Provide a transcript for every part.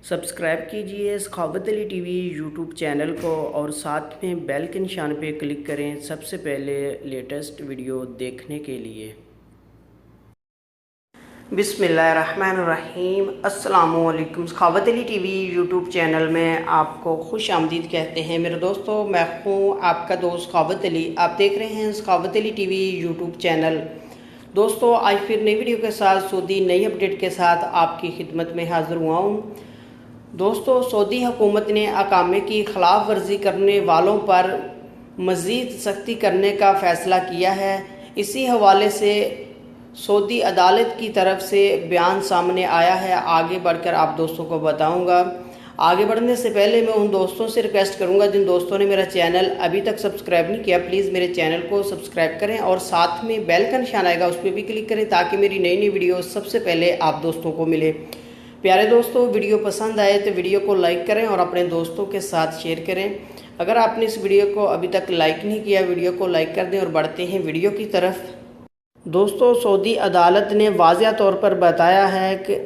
Subscribe کیجئے سخاوت علی T V YouTube channel کو اور ساتھ میں بیل کے نشان پہ کلک کریں سب سے پہلے لیٹسٹ ویڈیو دیکھنے کے لیے۔ بسم اللہ الرحمن الرحیم۔ السلام علیکم۔ سخاوت علی ٹی وی یوٹیوب چینل میں آپ کو خوش آمدید کہتے ہیں میرے دوستو، میں ہوں آپ کا دوست سخاوت علی۔ آپ دیکھ رہے ہیں سخاوت علی ٹی وی یوٹیوب چینل۔ دوستو آج پھر نئی ویڈیو کے ساتھ سعودی نئی اپڈیٹ کے ساتھ آپ کی خدمت میں حاضر ہوا ہوں۔ دوستو سعودی حکومت نے اقامے کی خلاف ورزی کرنے والوں پر مزید سختی کرنے کا فیصلہ کیا ہے۔ اسی حوالے سے سعودی عدالت کی طرف سے بیان سامنے آیا ہے، آگے بڑھ کر آپ دوستوں کو بتاؤں گا۔ آگے بڑھنے سے پہلے میں ان دوستوں سے ریکویسٹ کروں گا جن دوستوں نے میرا چینل ابھی تک سبسکرائب نہیں کیا، پلیز میرے چینل کو سبسکرائب کریں اور ساتھ میں بیل کا نشان آئے گا اس پہ بھی کلک کریں تاکہ میری نئی ویڈیو سب سے پہلے آپ دوستوں کو ملے۔ پیارے دوستو، ویڈیو پسند آئے تو ویڈیو کو لائک کریں اور اپنے دوستوں کے ساتھ شیئر کریں۔ اگر آپ نے اس ویڈیو کو ابھی تک لائک نہیں کیا، ویڈیو کو لائک کر دیں اور بڑھتے ہیں ویڈیو کی طرف۔ دوستو سعودی عدالت نے واضح طور پر بتایا ہے کہ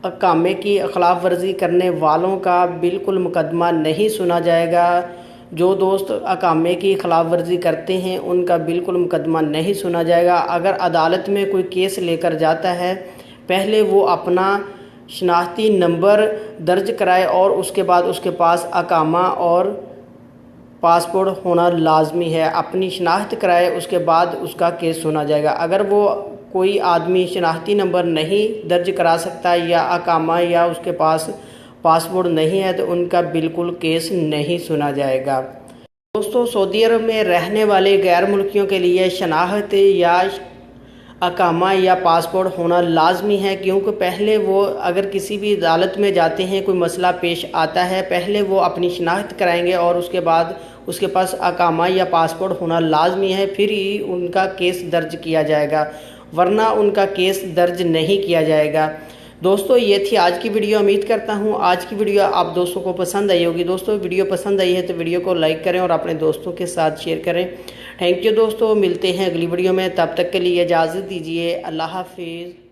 اقامے کی خلاف ورزی کرنے والوں کا بالکل مقدمہ نہیں سنا جائے گا۔ جو دوست اقامے کی خلاف ورزی کرتے ہیں ان کا بالکل مقدمہ نہیں سنا جائے گا۔ اگر عدالت میں کوئی کیس لے کر جاتا ہے، پہلے وہ اپنا شناختی نمبر درج کرائے اور اس کے بعد اس کے پاس اقامہ اور پاسپورٹ ہونا لازمی ہے۔ اپنی شناخت کرائے، اس کے بعد اس کا کیس سنا جائے گا۔ اگر وہ کوئی آدمی شناختی نمبر نہیں درج کرا سکتا یا اقامہ یا اس کے پاس پاسپورٹ نہیں ہے تو ان کا بالکل کیس نہیں سنا جائے گا۔ دوستو سعودی عرب میں رہنے والے غیر ملکیوں کے لیے شناخت یا اقامہ یا پاسپورٹ ہونا لازمی ہے، کیونکہ پہلے وہ اگر کسی بھی عدالت میں جاتے ہیں، کوئی مسئلہ پیش آتا ہے، پہلے وہ اپنی شناخت کرائیں گے اور اس کے بعد اس کے پاس اقامہ یا پاسپورٹ ہونا لازمی ہے، پھر ہی ان کا کیس درج کیا جائے گا، ورنہ ان کا کیس درج نہیں کیا جائے گا۔ دوستو یہ تھی آج کی ویڈیو، امید کرتا ہوں آج کی ویڈیو آپ دوستوں کو پسند آئی ہوگی۔ دوستو ویڈیو پسند آئی ہے تو ویڈیو کو لائک کریں اور اپنے دوستوں کے ساتھ شیئر کریں۔ تھینک یو دوستو، ملتے ہیں اگلی ویڈیو میں، تب تک کے لیے اجازت دیجیے، اللہ حافظ۔